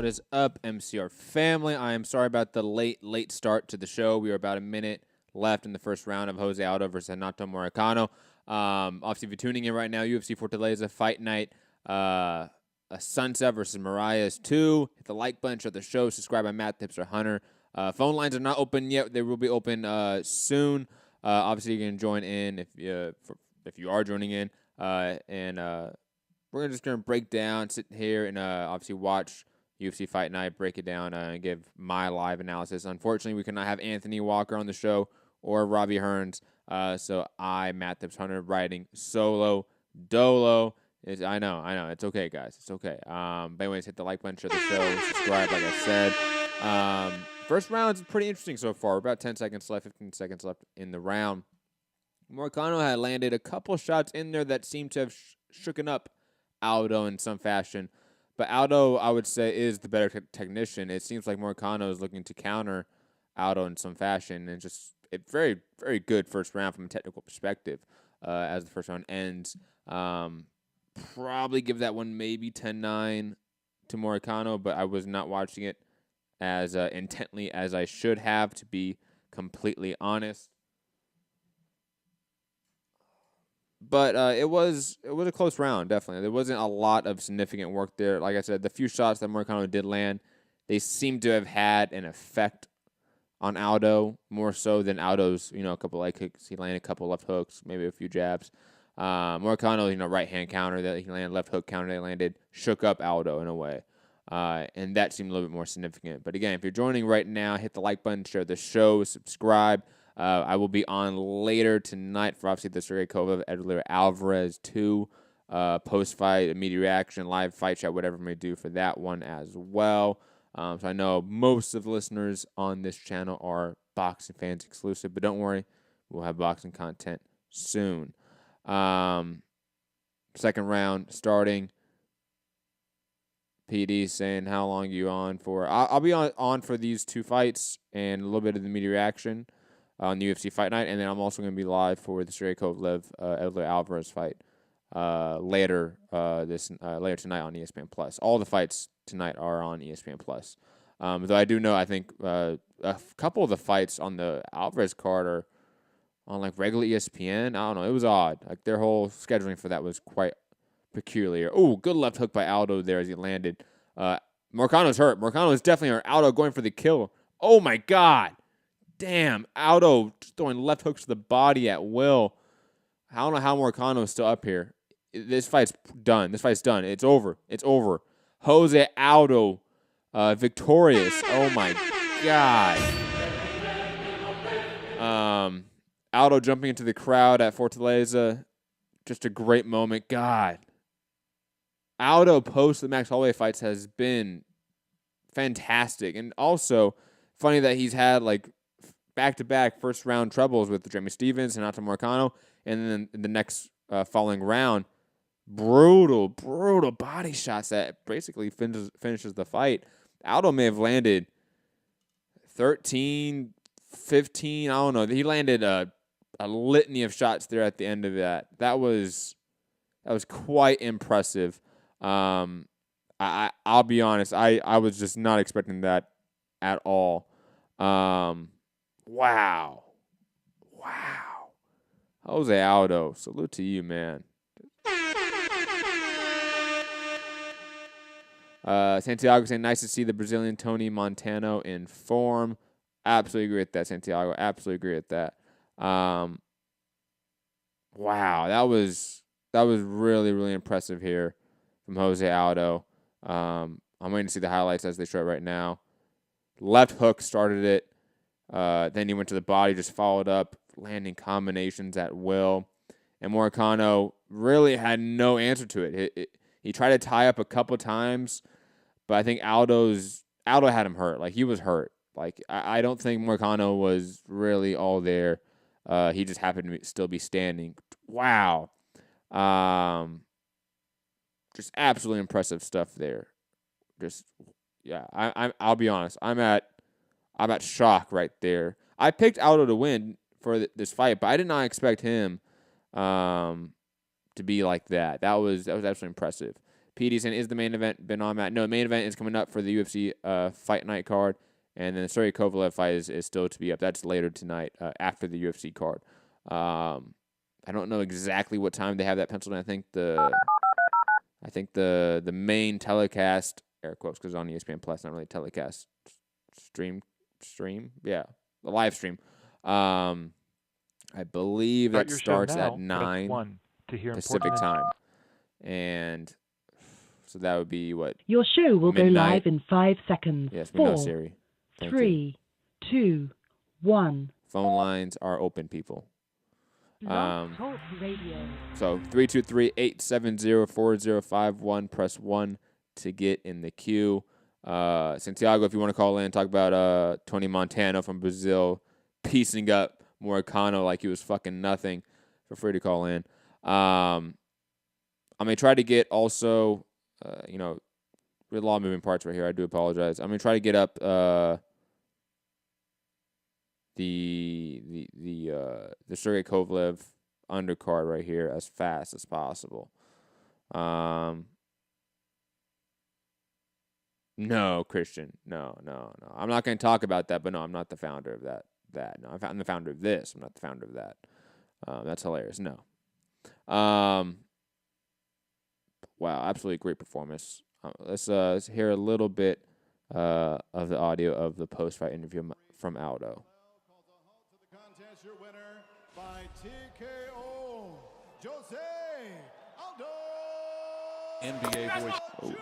What is up, MCR family? I am sorry about the late start to the show. We were about a minute left in the first round of Jose Aldo versus Renato Moicano. Obviously, if you're tuning in right now, UFC Fortaleza Fight Night, a Sunset versus Mariah's 2. Hit the like button, share the show, subscribe by Matt Tips or Hunter. Phone lines are not open yet. They will be open soon. Obviously, you can join in if you are joining in. We're just going to break down, sit here, and obviously watch UFC Fight Night, break it down, and give my live analysis. Unfortunately, we could not have Anthony Walker on the show or Robbie Hearns, so Matt Tips Hunter, riding solo dolo. I know, it's okay, guys, it's okay. But anyways, hit the like button, share the show, subscribe, like I said. First round is pretty interesting so far. We're about 10 seconds left, 15 seconds left in the round. Moicano had landed a couple shots in there that seemed to have shooken up Aldo in some fashion. But Aldo, I would say, is the better technician. It seems like Moicano is looking to counter Aldo in some fashion. And just very, very good first round from a technical perspective as the first round ends. Probably give that one maybe 10-9 to Moicano, but I was not watching it as intently as I should have, to be completely honest. But it was a close round, definitely. There wasn't a lot of significant work there. Like I said, the few shots that Moicano did land, they seem to have had an effect on Aldo, more so than Aldo's, a couple leg kicks. He landed a couple left hooks, maybe a few jabs. Moicano, right-hand counter that he landed, left hook counter that he landed, shook up Aldo in a way. And that seemed a little bit more significant. But again, if you're joining right now, hit the like button, share the show, subscribe. I will be on later tonight for obviously the Sergey Kovalev Edler Alvarez 2 post-fight, immediate reaction, live fight chat, whatever we may do for that one as well. So I know most of the listeners on this channel are boxing fans exclusive, but don't worry, we'll have boxing content soon. Second round starting. PD saying, how long are you on for? I'll be on for these two fights and a little bit of the media reaction on the UFC Fight Night, and then I'm also going to be live for the Sergey Kovalev Edler Alvarez fight later tonight on ESPN Plus. All the fights tonight are on ESPN Plus. Though I do know, I think a couple of the fights on the Alvarez card are on like regular ESPN. I don't know. It was odd. Like their whole scheduling for that was quite peculiar. Oh, good left hook by Aldo there as he landed. Moicano's hurt. Moicano is definitely hurt. Aldo going for the kill. Oh my God. Damn, Aldo just throwing left hooks to the body at will. I don't know how Moicano is still up here. This fight's done. It's over. Jose Aldo victorious. Oh my God. Aldo jumping into the crowd at Fortaleza. Just a great moment. God. Aldo post the Max Holloway fights has been fantastic. And also, funny that he's had like back-to-back first-round troubles with Jeremy Stevens and Renato Moicano, and then in the next following round, brutal body shots that basically finishes the fight. Aldo may have landed 13, 15, I don't know. He landed a litany of shots there at the end of that. That was quite impressive. I'll be honest, I was just not expecting that at all. Wow. Jose Aldo, salute to you, man. Santiago saying, nice to see the Brazilian Tony Montano in form. Absolutely agree with that, Santiago. Absolutely agree with that. Wow, that was really, really impressive here from Jose Aldo. I'm waiting to see the highlights as they show it right now. Left hook started it. Then he went to the body, just followed up, landing combinations at will. And Moicano really had no answer to it. He tried to tie up a couple times, but I think Aldo had him hurt. Like, he was hurt. Like, I don't think Moicano was really all there. He just happened to still be standing. Wow. Just absolutely impressive stuff there. I'll be honest. I'm at shock right there. I picked Aldo to win for this fight, but I did not expect him to be like that. That was absolutely impressive. PD saying, is the main event been on, Matt? No, the main event is coming up for the UFC Fight Night card, and then the Sergey Kovalev fight is still to be up. That's later tonight after the UFC card. I don't know exactly what time they have that penciled in. I think the main telecast, air quotes because on ESPN Plus, not really telecast, stream, yeah, the live stream. I believe that starts at 9 Pacific time, and so that would be what? Your show will midnight. Go live in 5 seconds. Yes, we know, Siri. Thank 3, 2, 1. Phone lines are open, people. Talk Radio. So 323-870-4051. Press 1 to get in the queue. Santiago, if you want to call in, talk about Tony Montana from Brazil piecing up Moicano like he was fucking nothing. Feel free to call in. I'm going to try to get also, we have a lot of moving parts right here. I do apologize. I'm going to try to get up the Sergey Kovalev undercard right here as fast as possible. No, Christian. No. I'm not going to talk about that, but no, I'm not the founder of that. No, I'm the founder of this. I'm not the founder of that. That's hilarious. No. Wow, absolutely great performance. Let's hear a little bit of the audio of the post-fight interview from Aldo. Your winner by TKO, Jose Aldo. NBA voice. Oh.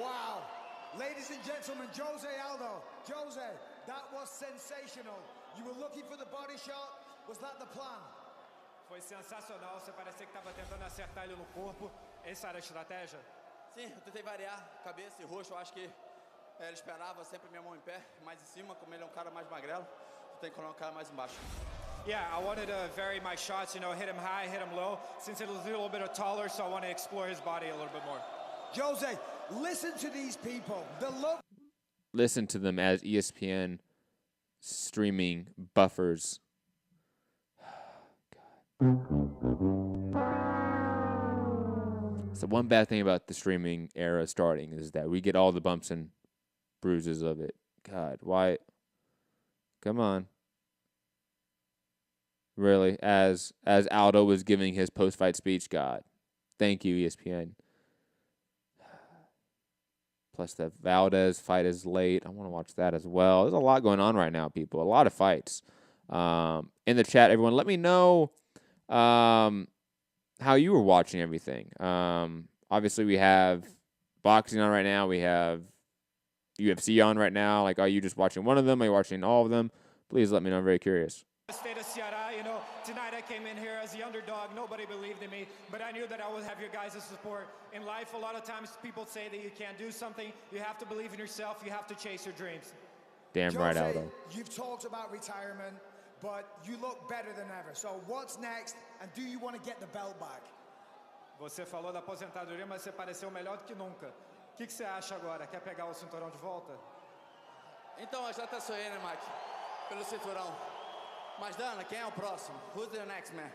Wow. Ladies and gentlemen, Jose Aldo. Jose, that was sensational. You were looking for the body shot. Was that the plan? Foi sensacional. Você parecia que estava tentando acertar ele no corpo. Essa era a estratégia? Sim, eu tentei variar, cabeça e rosto. Eu acho que ele esperava sempre minha mão em pé, mais em cima. Como ele é um cara mais magrelo, eu tenho que colocar o cara mais embaixo. Yeah, I wanted to vary my shots, hit him high, hit him low. Since it was a little bit taller, so I want to explore his body a little bit more. Jose, listen to these people. Listen to them as ESPN streaming buffers. So one bad thing about the streaming era starting is that we get all the bumps and bruises of it. God, why? Come on. Really, as Aldo was giving his post-fight speech, God, thank you, ESPN. Plus, the Valdez fight is late. I want to watch that as well. There's a lot going on right now, people. A lot of fights. In the chat, everyone, let me know how you were watching everything. Obviously, we have boxing on right now. We have UFC on right now. Like, are you just watching one of them? Are you watching all of them? Please let me know. I'm very curious. The state of Ceará, tonight I came in here as the underdog. Nobody believed in me, but I knew that I would have your guys' support. In life, a lot of times people say that you can't do something. You have to believe in yourself. You have to chase your dreams. Damn right, Aldo. You've talked about retirement, but you look better than ever. So what's next, and do you want to get the belt back? Você falou da aposentadoria, mas você pareceu melhor do que nunca. O que você acha agora? Quer pegar o cinturão de volta? Então, eu já até sonhei, né, Mike? Pelo cinturão. Mas, Dana, quem é o próximo? Who's the next man?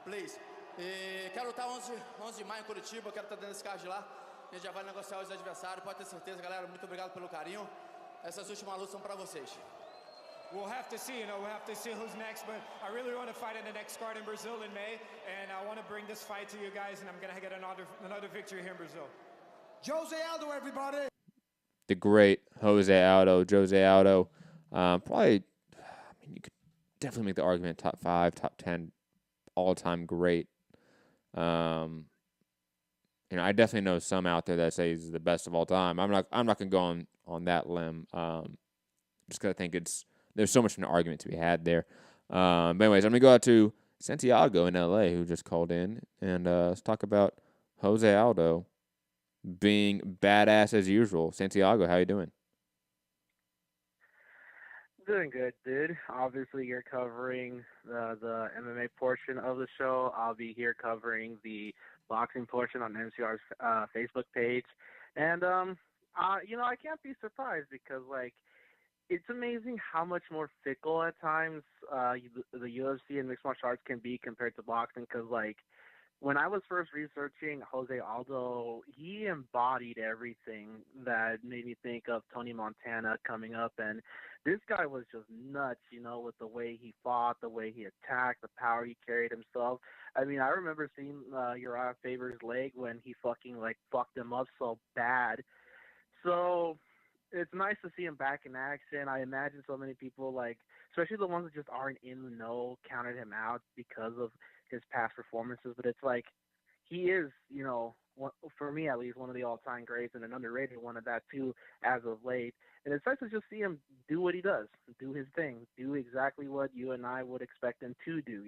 Please. E quero lutar 11 de maio em Curitiba, quero estar dentro desse carro de lá. A gente já vai negociar os adversários, pode ter certeza, galera. Muito obrigado pelo carinho. Essas últimas lutas são para vocês. We'll have to see, we'll have to see who's next, but I really want to fight in the next card in Brazil in May, and I want to bring this fight to you guys, and I'm going to get another victory here in Brazil. Jose Aldo, everybody. The great Jose Aldo. Probably, you could definitely make the argument top 5, top 10 all-time great. I definitely know some out there that say he's the best of all time. I'm not going to go on that limb. Just because I think there's so much of an argument to be had there. But anyways, I'm going to go out to Santiago in L.A. who just called in, and let's talk about Jose Aldo being badass as usual. Santiago, how you doing? Doing good, dude. Obviously, you're covering the MMA portion of the show. I'll be here covering the boxing portion on MCR's Facebook page. And, I can't be surprised because, it's amazing how much more fickle at times the UFC and mixed martial arts can be compared to boxing because, when I was first researching Jose Aldo, he embodied everything that made me think of Tony Montana coming up. And this guy was just nuts, with the way he fought, the way he attacked, the power he carried himself. I mean, I remember seeing Uriah Faber's leg when he fucking, fucked him up so bad. So it's nice to see him back in action. I imagine so many people, especially the ones that just aren't in the know, counted him out because of his past performances. But it's like he is, for me at least, one of the all-time greats and an underrated one of that too as of late. And it's nice to just see him do what he does, do his thing, do exactly what you and I would expect him to do,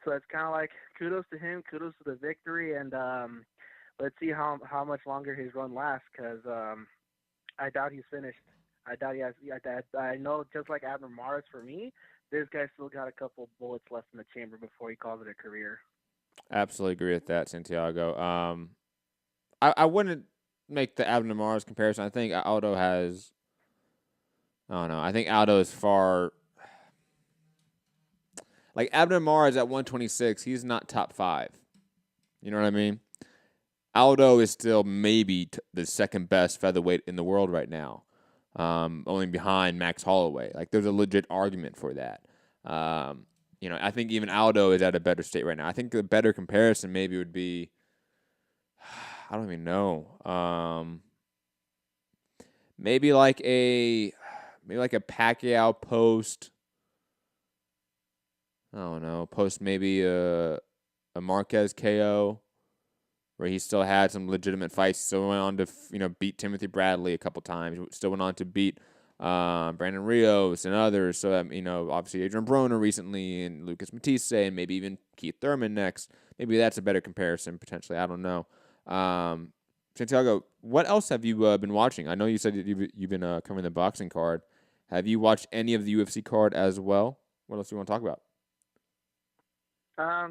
So it's kind of like kudos to him, kudos to the victory, and let's see how much longer his run lasts, because I doubt he's finished. I doubt he has. I know, just like Abner Maris for me, this guy still got a couple bullets left in the chamber before he calls it a career. Absolutely agree with that, Santiago. I wouldn't make the Abner Maris comparison. I think Aldo has. I don't know. I think Aldo is far. Like Abner Maris at 126, he's not top 5. You know what I mean? Aldo is still maybe the second best featherweight in the world right now, only behind Max Holloway. Like, there's a legit argument for that. I think even Aldo is at a better state right now. I think the better comparison maybe would be, I don't even know, maybe like a Pacquiao post. I don't know, post maybe a Marquez KO, where he still had some legitimate fights. He still went on to beat Timothy Bradley a couple times. He still went on to beat Brandon Rios and others. So obviously Adrian Broner recently, and Lucas Matisse, and maybe even Keith Thurman next. Maybe that's a better comparison potentially. I don't know. Santiago, what else have you been watching? I know you said you've been covering the boxing card. Have you watched any of the UFC card as well? What else do you want to talk about?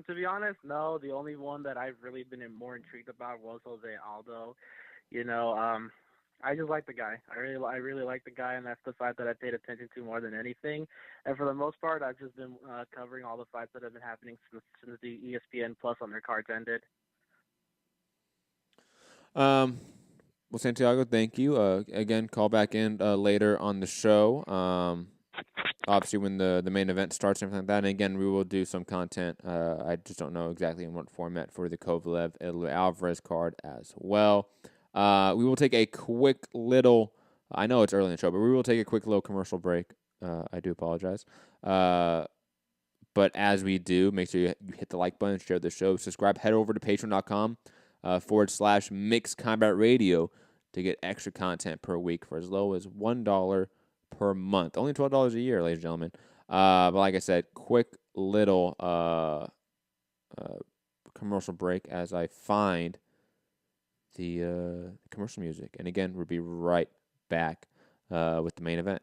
To be honest, no. The only one that I've really been more intrigued about was Jose Aldo. I just like the guy. I really like the guy, and that's the fight that I paid attention to more than anything. And for the most part, I've just been covering all the fights that have been happening since the ESPN Plus on their cards ended. Well, Santiago, thank you. Again, call back in later on the show. Obviously, when the main event starts and everything like that. And again, we will do some content. I just don't know exactly in what format for the Kovalev Alvarez card as well. We will take a quick little. I know it's early in the show, but we will take a quick little commercial break. I do apologize. But as we do, make sure you hit the like button, share the show, subscribe. Head over to patreon.com/Mixed Combat Radio to get extra content per week for as low as $1 per month. Only $12 a year, ladies and gentlemen. But like I said, quick little commercial break as I find the commercial music. And again, we'll be right back with the main event.